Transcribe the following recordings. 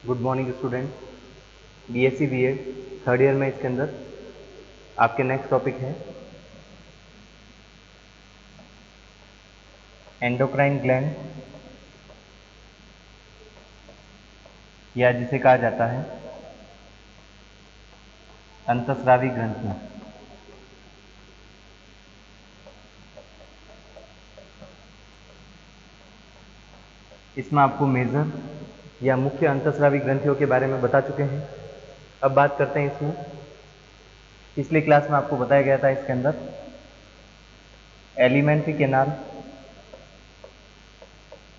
Good morning student. BSc BEd third year में इसके अंदर आपके नेक्स्ट टॉपिक है एंडोक्राइन ग्लैंड, या जिसे कहा जाता है अंतःस्रावी ग्रंथि। इसमें आपको मेजर या मुख्य अंतःस्रावी ग्रंथियों के बारे में बता चुके हैं। अब बात करते हैं इसमें। पिछली क्लास में आपको बताया गया था इसके अंदर एलिमेंट्री कैनाल,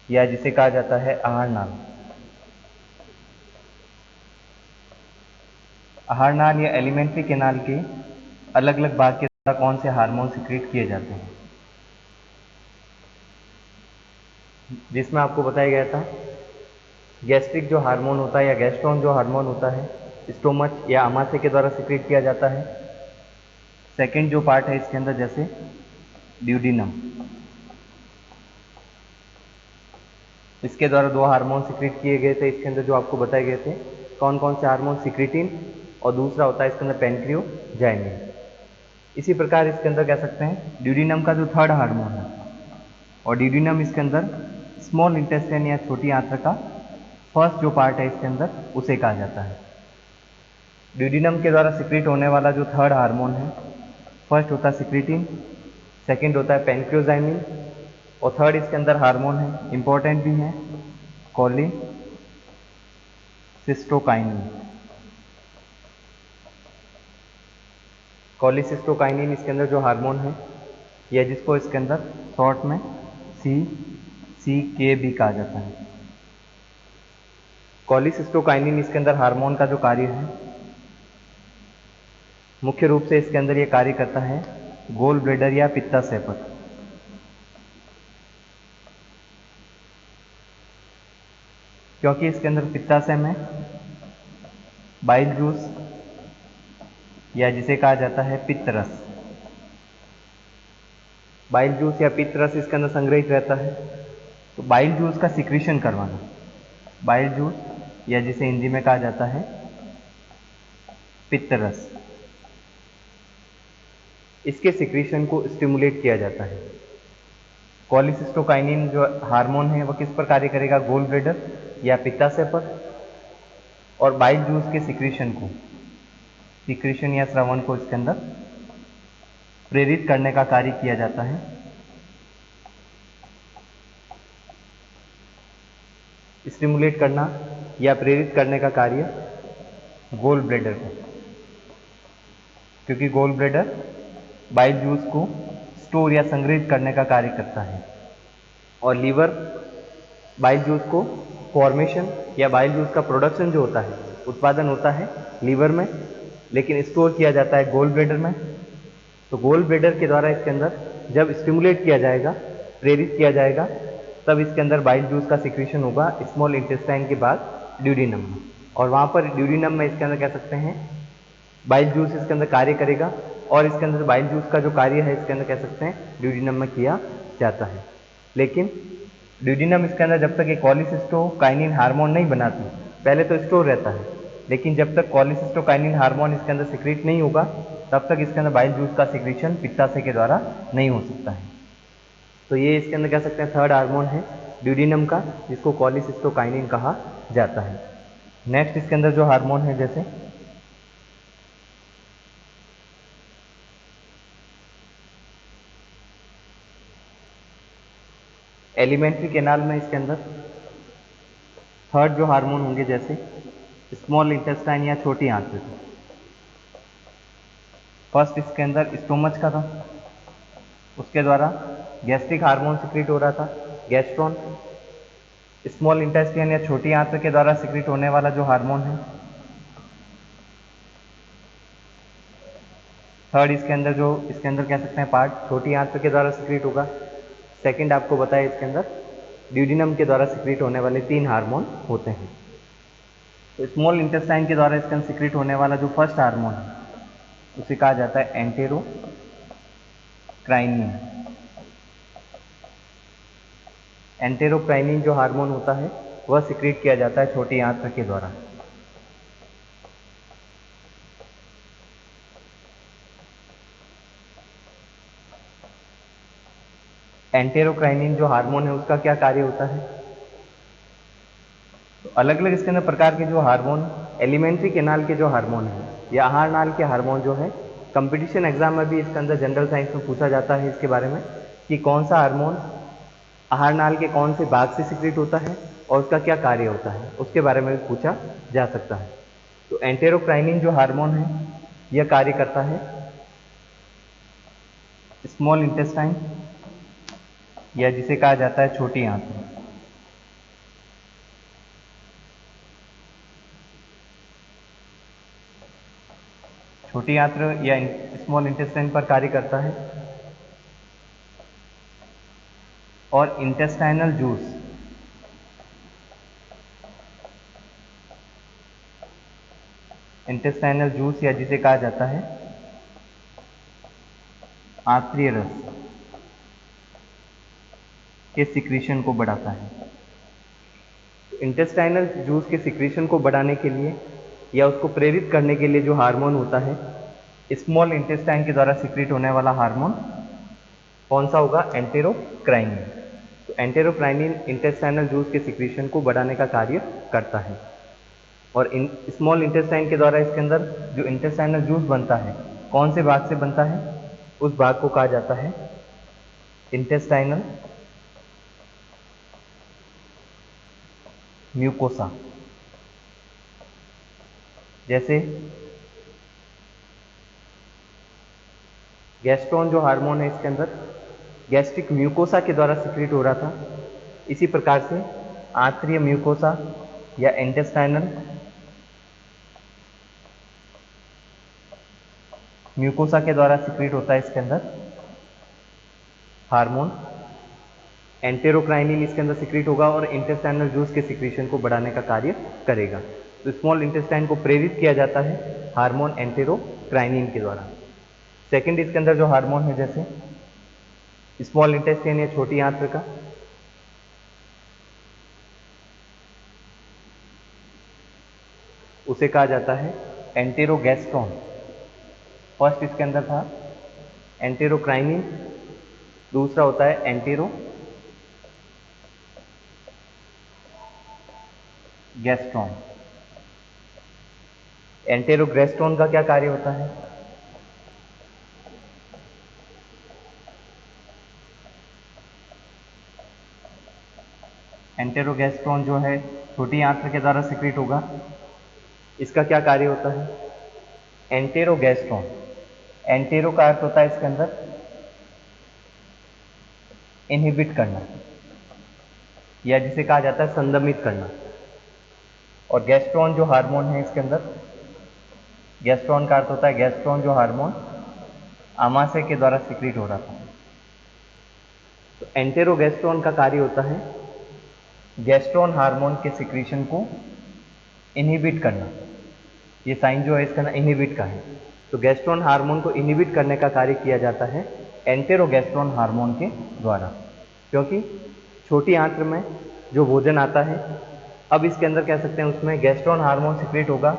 या जिसे कहा जाता है आहार नाल। आहार नाल या एलिमेंट्री कैनाल के अलग अलग भाग के द्वारा कौन से हार्मोन सिक्रीट किए जाते हैं, जिसमें आपको बताया गया था गैस्ट्रिक जो हार्मोन होता है या गैस्ट्रॉन जो हार्मोन होता है स्टोमच या आमाशय के द्वारा सिक्रीट किया जाता है। सेकंड जो पार्ट है इसके अंदर जैसे ड्यूडिनम, इसके द्वारा दो हार्मोन सिक्रीट किए गए थे इसके अंदर जो आपको बताए गए थे। कौन कौन से हार्मोन? सिक्रीटिन, और दूसरा होता है इसके अंदर पेनक्रियोजाइनिन। इसी प्रकार इसके अंदर कह सकते हैं ड्यूडिनम का जो थर्ड हार्मोन है, और ड्यूडिनम इसके अंदर स्मॉल इंटेस्टाइन या छोटी आंत्र का फर्स्ट जो पार्ट है इसके अंदर उसे कहा जाता है। ड्यूडिनम के द्वारा सिक्रीट होने वाला जो थर्ड हार्मोन है, फर्स्ट होता है सिक्रीटिन, सेकंड होता है पेनक्रियोजाइनिन, और थर्ड इसके अंदर हार्मोन है, इंपॉर्टेंट भी है, कोलिसिस्टोकाइनिन। कोलिसिस्टोकाइनिन इसके अंदर जो हार्मोन है, या जिसको इसके अंदर शॉर्ट में CCK भी कहा जाता है। कोलिसिस्टोकाइनिन इसके अंदर हार्मोन का जो कार्य है, मुख्य रूप से इसके अंदर ये कार्य करता है गोल ब्लैडर या पित्ताशय पर। क्योंकि इसके अंदर पित्ताशय में बाइल जूस, या जिसे कहा जाता है पित्तरस, बाइल जूस या पित्तरस इसके अंदर संग्रहित रहता है। तो बाइल जूस का सिक्रीशन करवाना, बाइल जूस या जिसे हिंदी में कहा जाता है पित्तरस, इसके सिक्रीशन को स्टिमुलेट किया जाता है। कोलिसिस्टोकाइनिन जो हार्मोन है वह किस पर कार्य करेगा? गोल ब्लैडर या पित्ताशय पर, और बाइल जूस के सिक्रीशन या स्रावन को इसके अंदर प्रेरित करने का कार्य किया जाता है। स्टिमुलेट करना या प्रेरित करने का कार्य गोल ब्लैडर को, क्योंकि गोल ब्लैडर बाइल जूस को स्टोर या संग्रहित करने का कार्य करता है, और लीवर बाइल जूस को फॉर्मेशन या बाइल जूस का प्रोडक्शन जो होता है, उत्पादन होता है लीवर में, लेकिन स्टोर किया जाता है गोल ब्लैडर में। तो गोल ब्लैडर के द्वारा इसके अंदर जब स्टिमुलेट किया जाएगा, प्रेरित किया जाएगा, तब इसके अंदर बाइल जूस का सिक्रीशन होगा स्मॉल इंटेस्टाइन के बाद ड्यूडिनम में, और वहाँ पर ड्यूडिनम में इसके अंदर कह सकते हैं बाइल जूस इसके अंदर कार्य करेगा, और इसके अंदर बाइल जूस का जो कार्य है इसके अंदर कह सकते हैं ड्यूडिनम में किया जाता है। लेकिन ड्यूडिनम इसके अंदर जब तक ये कोलिसिस्टोकाइनिन हार्मोन नहीं बनाती, पहले तो स्टोर रहता है, लेकिन जब तक कोलिसिस्टोकाइनिन हार्मोन इसके अंदर सिक्रीट नहीं होगा तब तक इसके अंदर बाइल जूस का सिक्रीशन पित्ताशय के द्वारा नहीं हो सकता है। तो ये इसके अंदर कह सकते हैं थर्ड हार्मोन है ड्यूडिनम का, जिसको कोलिसिस्टोकाइनिन कहा जाता है। नेक्स्ट इसके अंदर जो हार्मोन है जैसे एलिमेंट्री कैनाल में इसके अंदर थर्ड जो हार्मोन होंगे जैसे स्मॉल इंटेस्टाइन या छोटी आंत्र। फर्स्ट इसके अंदर स्टोमच का था, उसके द्वारा गैस्ट्रिक हार्मोन सिक्रीट हो रहा था, गैस्ट्रॉन। स्मॉल इंटेस्टाइन या छोटी आंत्र के द्वारा सिक्रीट होने वाला जो हार्मोन है थर्ड इसके अंदर कह सकते हैं पार्ट छोटी आंत्र के द्वारा सिक्रीट होगा। सेकंड आपको बताया इसके अंदर ड्यूडिनम के द्वारा सिक्रीट होने वाले 3 हार्मोन होते हैं। तो स्मॉल इंटेस्टाइन के द्वारा इसके अंदर सिक्रीट होने वाला जो फर्स्ट हार्मोन है उसे कहा जाता है एंटेरोक्राइनिन। एंटेरोक्राइनिन जो हार्मोन होता है वह सिक्रीट किया जाता है छोटी आंत्र के द्वारा। एंटेरोक्राइनिन जो हार्मोन है उसका क्या कार्य होता है? तो अलग अलग इसके अंदर प्रकार के जो हार्मोन, एलिमेंट्री केनाल के जो हार्मोन है या आहार नाल के हार्मोन जो है, कंपटीशन एग्जाम में भी इसके अंदर जनरल साइंस में पूछा जाता है इसके बारे में कि कौन सा हार्मोन आहार नाल के कौन से भाग से सिक्रीट होता है और उसका क्या कार्य होता है, उसके बारे में भी पूछा जा सकता है। तो एंटेरोक्राइनिन जो हार्मोन है यह कार्य करता है स्मॉल इंटेस्टाइन या जिसे कहा जाता है छोटी आंत्र। छोटी आंत्र या स्मॉल इंटेस्टाइन पर कार्य करता है और इंटेस्टाइनल जूस या जिसे कहा जाता है आंत्रीय रस के सिक्रीशन को बढ़ाता है। इंटेस्टाइनल जूस के सिक्रीशन को बढ़ाने के लिए या उसको प्रेरित करने के लिए जो हार्मोन होता है, स्मॉल इंटेस्टाइन के द्वारा सिक्रीट होने वाला हार्मोन कौन सा होगा? एंटेरोक्राइनिन। तो एंटेरोक्राइनिन इंटेस्टाइनल जूस के सिक्रीशन को बढ़ाने का कार्य करता है और स्मॉल इंटेस्टाइन के द्वारा इसके अंदर जो इंटेस्टाइनल जूस बनता है कौन से भाग से बनता है? उस भाग को कहा जाता है इंटेस्टाइनल म्यूकोसा। जैसे गैस्ट्रॉन जो हार्मोन है इसके अंदर गैस्ट्रिक म्यूकोसा के द्वारा सिक्रीट हो रहा था, इसी प्रकार से आंत्रीय म्यूकोसा या इंटेस्टाइनल म्यूकोसा के द्वारा सिक्रीट होता है इसके अंदर हार्मोन एंटेरोक्राइनिन, इसके अंदर सिक्रीट होगा और इंटेस्टाइनल जूस के सिक्रीशन को बढ़ाने का कार्य करेगा। तो स्मॉल इंटेस्टाइन को प्रेरित किया जाता है हार्मोन एंटेरोक्राइनिन के द्वारा। सेकंड इसके अंदर जो हार्मोन है जैसे स्मॉल इंटेस्टाइन या छोटी आंत्र का, उसे कहा जाता है एंटेरोगैस्ट्रॉन। फर्स्ट इसके अंदर था एंटेरोक्राइनिन, दूसरा होता है एंटेरोगैस्ट्रॉन। एंटेरोगैस्ट्रॉन का क्या कार्य होता है? एंटेरोगैस्ट्रॉन जो है छोटी आंत्र के द्वारा सिक्रीट होगा। इसका क्या कार्य होता है? एंटेरोगैस्ट्रॉन, एंटेरो का अर्थ होता है इसके अंदर इनहिबिट करना या जिसे कहा जाता है संदमित करना। और गैस्ट्रॉन जो हार्मोन है इसके अंदर, गैस्ट्रॉन का अर्थ होता है गैस्ट्रॉन जो हार्मोन आमाशय के द्वारा सिक्रीट हो रहा था। तो एंटेरोगैस्ट्रॉन का कार्य होता है गैस्ट्रॉन हार्मोन के सिक्रीशन को इनहिबिट करना। ये साइन जो है इसका ना इनहिबिट का है। तो गैस्ट्रॉन हार्मोन को इनहिबिट करने का कार्य किया जाता है एंटेरोगैस्ट्रॉन हार्मोन के द्वारा, क्योंकि छोटी आंत्र में जो भोजन आता है, अब इसके अंदर कह सकते हैं उसमें गैस्ट्रॉन हार्मोन सिक्रीट होगा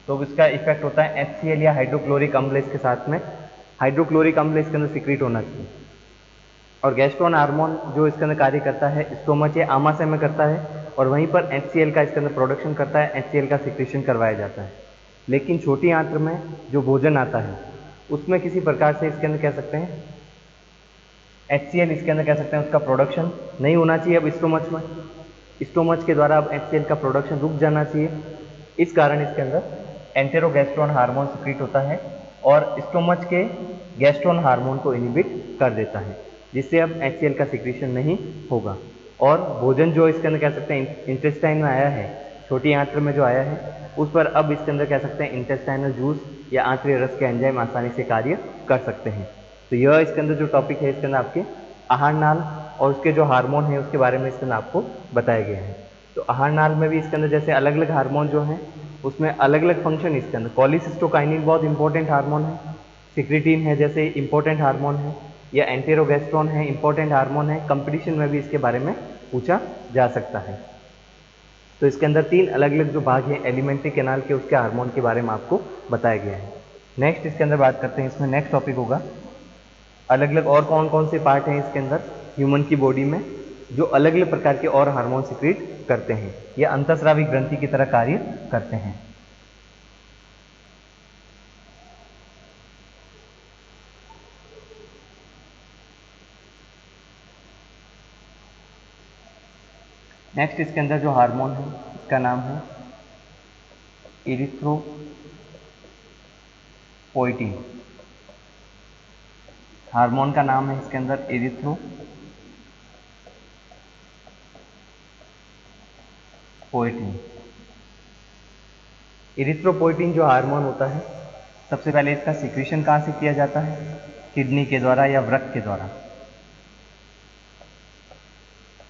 तो इसका इफेक्ट होता है HCl या हाइड्रोक्लोरिक अम्ल, इसके साथ में हाइड्रोक्लोरिक अम्ल इसके अंदर सिक्रीट होना चाहिए। और गैस्ट्रॉन हार्मोन जो इसके अंदर कार्य करता है स्टोमच या आमाशय में करता है और वहीं पर HCl का इसके अंदर प्रोडक्शन करता है, HCl का सिक्रीशन करवाया जाता है। लेकिन छोटी आंत्र में जो भोजन आता है उसमें किसी प्रकार से इसके अंदर कह सकते हैं HCl इसके अंदर कह सकते हैं उसका प्रोडक्शन नहीं होना चाहिए। अब स्टोमच के द्वारा अब HCl का प्रोडक्शन रुक जाना चाहिए। इस कारण इसके अंदर एंटेरोगैस्ट्रॉन हार्मोन सिक्रीट होता है और स्टोमच के गैस्ट्रॉन हार्मोन को इनहिबिट कर देता है, जिससे अब HCl का सिक्रीशन नहीं होगा। और भोजन जो इसके अंदर कह सकते हैं इंटेस्टाइन में आया है, छोटी आंत्र में जो आया है, उस पर अब इसके अंदर कह सकते हैं इंटेस्टाइनल जूस या आंत्रीय रस के एंजाइम आसानी से कार्य कर सकते हैं। तो यह इसके अंदर जो टॉपिक है इसके अंदर आपके आहार नाल और उसके जो हार्मोन है उसके बारे में इसके अंदर आपको बताया गया है। तो आहार नाल में भी इसके अंदर जैसे अलग अलग हार्मोन जो हैं उसमें अलग अलग फंक्शन इसके अंदर, कोलिसिस्टोकाइनिन बहुत इंपॉर्टेंट हार्मोन है, सिक्रीटिन है जैसे इंपॉर्टेंट हार्मोन है, या एंटेरोगैस्ट्रॉन है इंपॉर्टेंट हार्मोन है। कंपटीशन में भी इसके बारे में पूछा जा सकता है। तो इसके अंदर 3 अलग अलग जो भाग हैं एलिमेंट्री कैनाल के, उसके हार्मोन के बारे में आपको बताया गया है। नेक्स्ट इसके अंदर बात करते हैं, इसमें नेक्स्ट टॉपिक होगा अलग अलग और कौन कौन से पार्ट हैं इसके अंदर ह्यूमन की बॉडी में जो अलग अलग प्रकार के और हार्मोन सिक्रीट करते हैं या अंतःस्रावी ग्रंथि की तरह कार्य करते हैं। नेक्स्ट इसके अंदर जो हार्मोन है इसका नाम है इरिथ्रोपोइटीन। हार्मोन का नाम है इसके अंदर इरिथ्रोपोइटीन। इरिथ्रोपोइटीन जो हार्मोन होता है, सबसे पहले इसका सिक्रीशन कहाँ से किया जाता है? किडनी के द्वारा या वृक्क के द्वारा।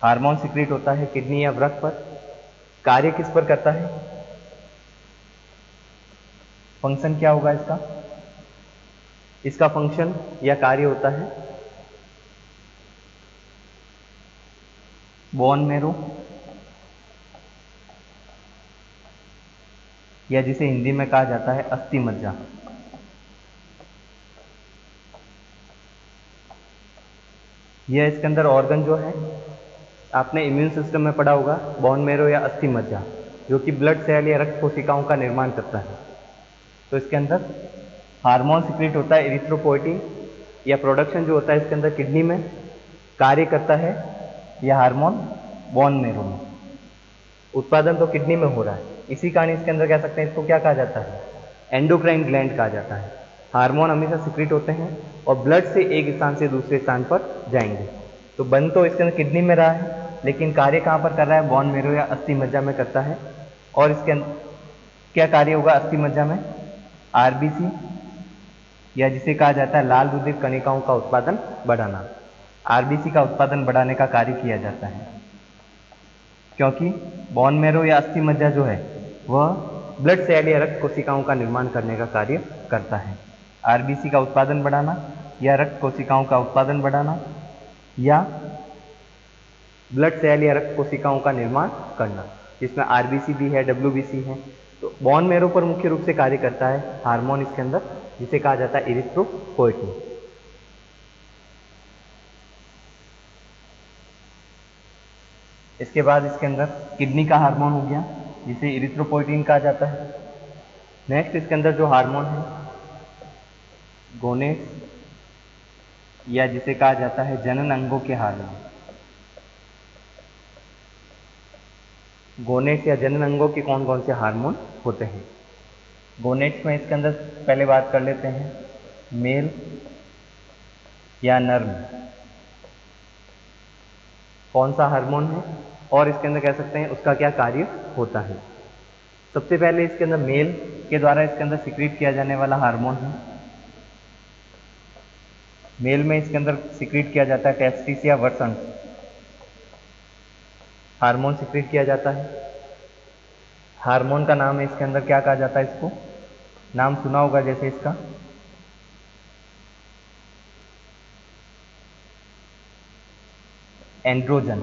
हार्मोन सिक्रीट होता है किडनी या वृक्क पर। कार्य किस पर करता है? फंक्शन क्या होगा इसका? इसका फंक्शन या कार्य होता है बोन मैरो, या जिसे हिंदी में कहा जाता है अस्थि मज्जा। यह इसके अंदर ऑर्गन जो है आपने इम्यून सिस्टम में पढ़ा होगा, बोन मैरो या अस्थि मज्जा, जो कि ब्लड सेल या रक्त कोशिकाओं का निर्माण करता है। तो इसके अंदर हार्मोन सिक्रीट होता है इरिथ्रोपोइटीन, या प्रोडक्शन जो होता है इसके अंदर किडनी में कार्य करता है, यह हार्मोन बोन मैरो में। उत्पादन तो किडनी में हो रहा है, इसी कारण इसके अंदर कह सकते हैं इसको क्या कहा जाता है? एंडोक्राइन ग्लैंड कहा जाता है। हार्मोन हमेशा सिक्रीट होते हैं और ब्लड से एक स्थान से दूसरे स्थान पर जाएंगे। तो बन तो इसके अंदर किडनी में रहा है, लेकिन कार्य कहाँ पर कर रहा है? बोन मैरो या अस्थि मज्जा में करता है। और इसके अंदर क्या कार्य होगा अस्थि मज्जा में? आरबीसी, या जिसे कहा जाता है लाल रुधिर कणिकाओं का उत्पादन बढ़ाना। आरबीसी का उत्पादन बढ़ाने का कार्य किया जाता है, क्योंकि बोन मैरो या अस्थि मज्जा जो है वह ब्लड सेल या रक्त कोशिकाओं का निर्माण करने का कार्य करता है। आरबीसी का उत्पादन बढ़ाना या रक्त कोशिकाओं का उत्पादन बढ़ाना या ब्लड सेल या रक्त कोशिकाओं का निर्माण करना, जिसमें आरबीसी भी है, डब्ल्यूबीसी है। तो बोन मैरो पर मुख्य रूप से कार्य करता है हार्मोन इसके अंदर, जिसे कहा जाता है इरिथ्रोपोइटीन। इसके बाद इसके अंदर किडनी का हार्मोन हो गया, जिसे इरिथ्रोपोइटीन कहा जाता है। नेक्स्ट इसके अंदर जो हार्मोन है गोनेड्स, या जिसे कहा जाता है जनन अंगों के हार्मोन। गोनेड्स या जनन अंगों के कौन कौन से हार्मोन होते हैं? गोनेड्स में इसके अंदर पहले बात कर लेते हैं मेल या नर में कौन सा हार्मोन है, और इसके अंदर कह सकते हैं उसका क्या कार्य होता है। सबसे पहले इसके अंदर मेल के द्वारा इसके अंदर सिक्रीट किया जाने वाला हार्मोन है। मेल में इसके अंदर सिक्रीट किया जाता है टेस्टिस या वसंत हार्मोन सिक्रीट किया जाता है। हार्मोन का नाम है इसके अंदर क्या कहा जाता है? इसको नाम सुना होगा जैसे इसका एंड्रोजन।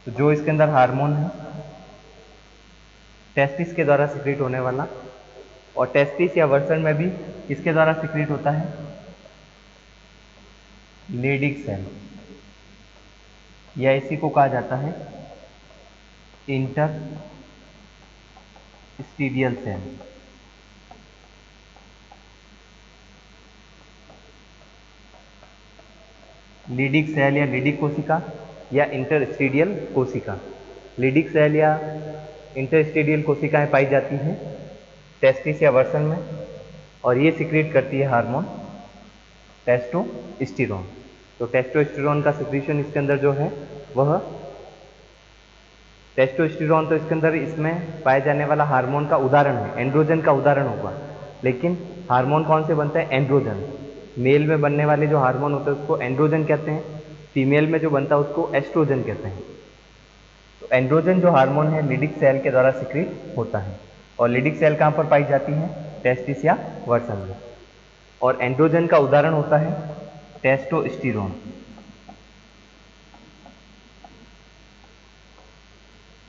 तो जो इसके अंदर हार्मोन है टेस्टिस के द्वारा सिक्रीट होने वाला, और टेस्टिस या वर्सन में भी किसके द्वारा सिक्रीट होता है? लेडिक सेल, या इसी को कहा जाता है इंटरस्टीडियल सेल। लीडिक सेल या लीडिक कोशिका या इंटरस्टीडियल कोशिका। लीडिक सेल या इंटरस्टीडियल कोशिकाएं पाई जाती हैं टेस्टिस या वर्सन में, और ये सिक्रीट करती है हार्मोन टेस्टोस्टेरोन। तो टेस्टोस्टेरोन का सिक्रीशन इसके अंदर जो है वह टेस्टोस्टेरोन, तो इसके अंदर इसमें पाए जाने वाला हार्मोन का उदाहरण है, एंड्रोजन का उदाहरण होगा। लेकिन हार्मोन कौन से बनते हैं? एंड्रोजन। मेल में बनने वाले जो हार्मोन होते हैं उसको एंड्रोजन कहते हैं, फीमेल में जो बनता है उसको एस्ट्रोजन कहते हैं। तो एंड्रोजन जो हार्मोन है लिडिक सेल के द्वारा सिक्रीट होता है, और लिडिक सेल कहाँ पर पाई जाती है? टेस्टिस या वर्सन में। और एंड्रोजन का उदाहरण होता है टेस्टोस्टेरोन।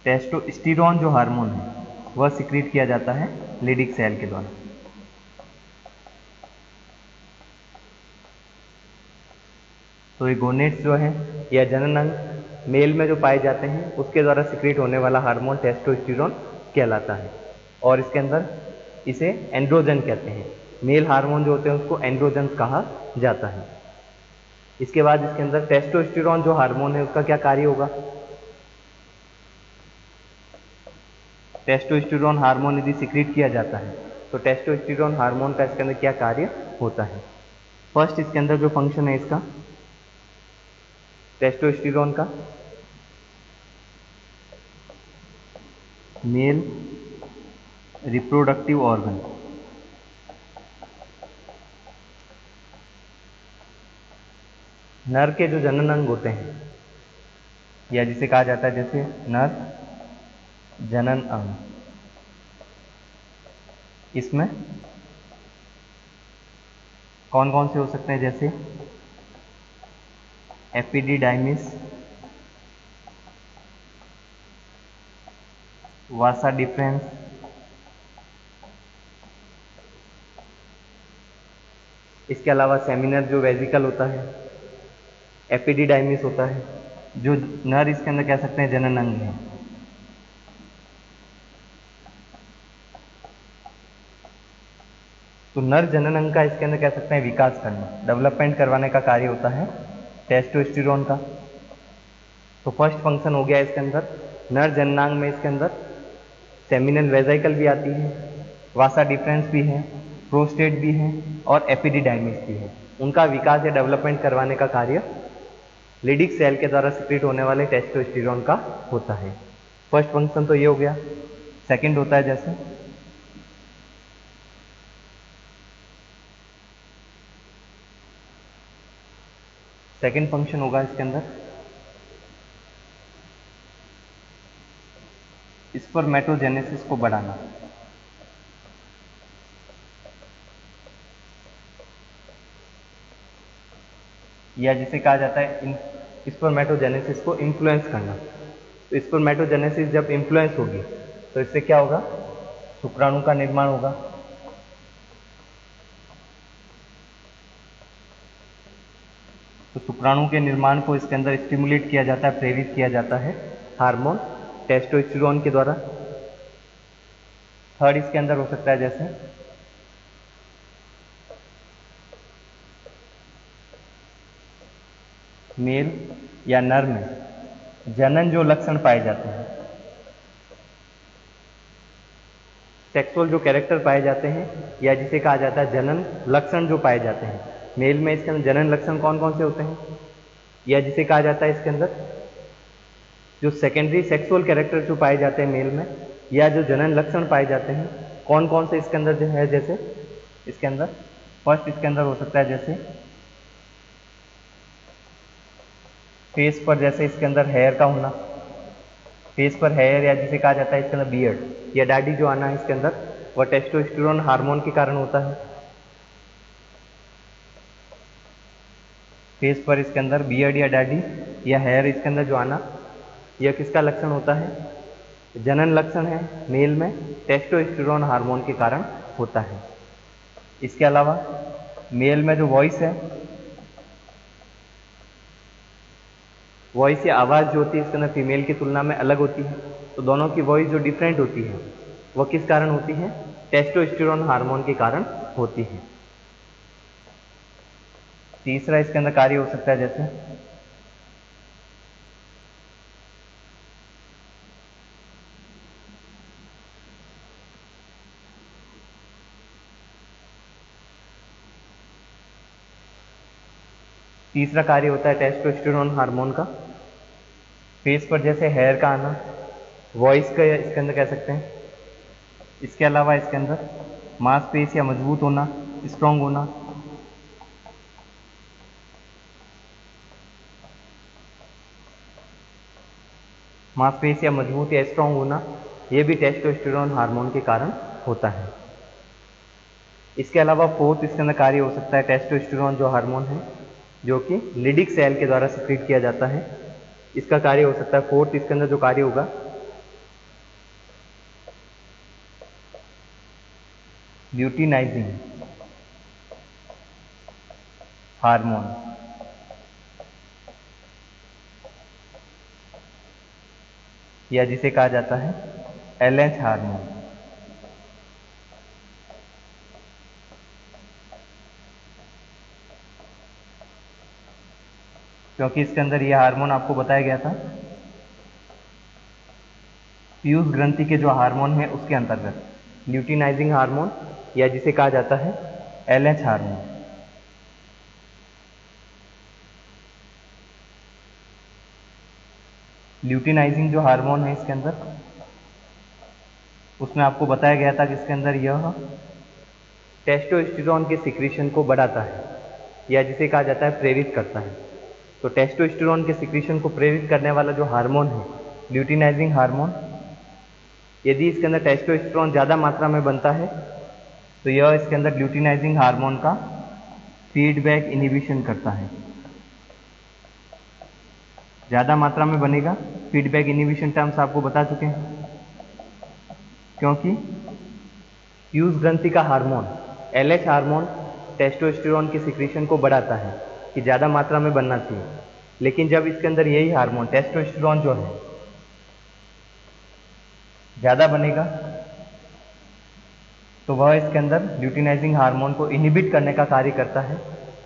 टेस्टोस्टेरोन जो हार्मोन है वह सिक्रीट किया जाता है लिडिक सेल के द्वारा। तो ये गोनेट्स जो है या जनन अंग मेल में जो पाए जाते हैं उसके द्वारा सिक्रीट होने वाला हार्मोन टेस्टोस्टेरोन कहलाता है, और इसके अंदर इसे एंड्रोजन कहते हैं। मेल हार्मोन जो होते हैं उसको एंड्रोजन कहा जाता है। इसके बाद इसके अंदर टेस्टोस्टेरोन जो हार्मोन है उसका क्या कार्य होगा। टेस्टोस्टेरोन हार्मोन यदि सिक्रीट किया जाता है तो टेस्टोस्टेरोन हार्मोन का इसके अंदर क्या कार्य होता है। फर्स्ट इसके अंदर जो फंक्शन है इसका टेस्टोस्टेरोन का, मेल रिप्रोडक्टिव ऑर्गन, नर के जो जनन अंग होते हैं या जिसे कहा जाता है जैसे नर जनन अंग, इसमें कौन कौन से हो सकते हैं जैसे एपिडिडाइमिस, वासा डिफरेंस, इसके अलावा सेमिनर जो वेजिकल होता है, एपिडिडाइमिस होता है, जो नर इसके अंदर कह सकते हैं जनन अंग है। तो नर जनन अंग का इसके अंदर कह सकते हैं विकास करना, डेवलपमेंट करवाने का कार्य होता है टेस्टोस्टेरोन का। तो फर्स्ट फंक्शन हो गया इसके अंदर नर जननांग में, इसके अंदर सेमिनल वेजिकल भी आती है, वासा डिफरेंस भी है, प्रोस्टेट भी है और एपिडिडाइमिस भी है। उनका विकास या डेवलपमेंट करवाने का कार्य लिडिक सेल के द्वारा सिक्रीट होने वाले टेस्टोस्टेरोन का होता है। फर्स्ट फंक्शन तो ये हो गया। सेकंड होता है जैसे सेकंड फंक्शन होगा इसके अंदर स्पर्मेटोजेनेसिस को बढ़ाना, या जिसे कहा जाता है स्पर्मेटोजेनेसिस को इन्फ्लुएंस करना। तो स्पर्मेटोजेनेसिस जब इन्फ्लुएंस होगी तो इससे क्या होगा, शुक्राणु का निर्माण होगा। तो शुक्राणु के निर्माण को इसके अंदर स्टिमुलेट किया जाता है, प्रेरित किया जाता है हार्मोन टेस्टोस्टेरोन के द्वारा। थर्ड इसके अंदर हो सकता है जैसे मेल या नर में जनन जो लक्षण पाए जाते हैं, सेक्सुअल जो कैरेक्टर पाए जाते हैं, या जिसे कहा जाता है जनन लक्षण जो पाए जाते हैं मेल में, इसके अंदर जनन लक्षण कौन कौन से होते हैं, या जिसे कहा जाता है इसके अंदर जो सेकेंडरी सेक्सुअल कैरेक्टर जो पाए जाते हैं मेल में, या जो जनन लक्षण पाए जाते हैं कौन कौन से इसके अंदर जो है। जैसे इसके अंदर फर्स्ट इसके अंदर हो सकता है जैसे फेस पर जैसे इसके अंदर हेयर का होना, फेस पर हेयर या जिसे कहा जाता है इसके अंदर बियर्ड या दाढ़ी जो आना है इसके अंदर, वह टेस्टोस्टेरोन हार्मोन के कारण होता है। फेस पर इसके अंदर बियर्ड या दाढ़ी या हेयर इसके अंदर जो आना, यह किसका लक्षण होता है, जनन लक्षण है मेल में, टेस्टोस्टेरोन हार्मोन के कारण होता है। इसके अलावा मेल में जो वॉइस है, वॉइस या आवाज़ जो होती है इसके अंदर फीमेल की तुलना में अलग होती है। तो दोनों की वॉइस जो डिफरेंट होती है वह किस कारण होती है, टेस्टोस्टेरोन हार्मोन के कारण होती है। तीसरा इसके अंदर कार्य हो सकता है जैसे तीसरा कार्य होता है टेस्टोस्टेरोन हार्मोन का फेस पर जैसे हेयर का आना, वॉइस का इसके अंदर कह सकते हैं। इसके अलावा इसके अंदर मांसपेशियां मजबूत होना, स्ट्रांग होना, मांसपेशियां मजबूत या स्ट्रांग होना, यह भी टेस्टोस्टेरोन हार्मोन के कारण होता है। इसके अलावा फोर्थ इसके अंदर कार्य हो सकता है टेस्टोस्टेरोन जो हार्मोन है जो कि लिडिक सेल के द्वारा सिक्रीट किया जाता है, इसका कार्य हो सकता है। फोर्थ इसके अंदर जो कार्य होगा ल्यूटिनाइजिंग हार्मोन या जिसे कहा जाता है LH हार्मोन। क्योंकि इसके अंदर यह हार्मोन आपको बताया गया था पीयूष ग्रंथि के जो हार्मोन है उसके अंतर्गत, ल्यूटिनाइजिंग हार्मोन या जिसे कहा जाता है LH हार्मोन। ल्यूटिनाइजिंग जो हार्मोन है इसके अंदर, उसमें आपको बताया गया था कि इसके अंदर यह टेस्टोस्टेरोन के सिक्रीशन को बढ़ाता है या जिसे कहा जाता है प्रेरित करता है। तो टेस्टोस्टेरोन के सिक्रीशन को प्रेरित करने वाला जो हार्मोन है ल्यूटिनाइजिंग हार्मोन, यदि इसके अंदर टेस्टोस्टेरोन ज़्यादा मात्रा में बनता है तो यह इसके अंदर ल्यूटिनाइजिंग हार्मोन का फीडबैक इनहिबिशन करता है। ज़्यादा मात्रा में बनेगा, फीडबैक इनहिबिशन टर्म्स आपको बता चुके हैं। क्योंकि पीयूष ग्रंथि का हार्मोन LH हार्मोन टेस्टोस्टेरोन के सिक्रीशन को बढ़ाता है कि ज़्यादा मात्रा में बनना चाहिए, लेकिन जब इसके अंदर यही हार्मोन टेस्टोस्टेरोन जो है ज़्यादा बनेगा तो वह इसके अंदर ल्यूटिनाइजिंग हार्मोन को इनहिबिट करने का कार्य करता है,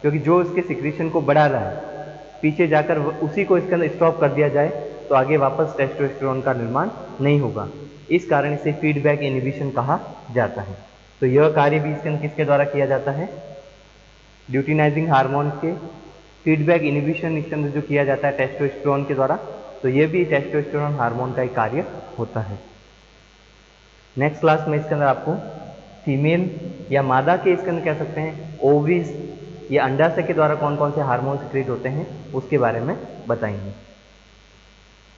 क्योंकि जो इसके सिक्रीशन को बढ़ा रहा है पीछे जाकर उसी को इसके अंदर स्टॉप कर दिया जाए तो आगे वापस टेस्टोस्टेरोन का निर्माण नहीं होगा। इस कारण इसे फीडबैक इनहिबिशन कहा जाता है। तो यह कार्य भी इसके अंदर किसके द्वारा किया जाता है, ल्यूटिनाइजिंग हार्मोन के फीडबैक इनहिबिशन इसके अंदर जो किया जाता है टेस्टोस्टेरोन के द्वारा, तो यह भी टेस्टोस्टेरोन हार्मोन का एक कार्य होता है। नेक्स्ट क्लास में इसके अंदर आपको फीमेल या मादा के इसके अंदर कह सकते हैं ओवरीज या अंडाशय के द्वारा कौन कौन से हार्मोन सिक्रीट होते हैं उसके बारे में बताएंगे।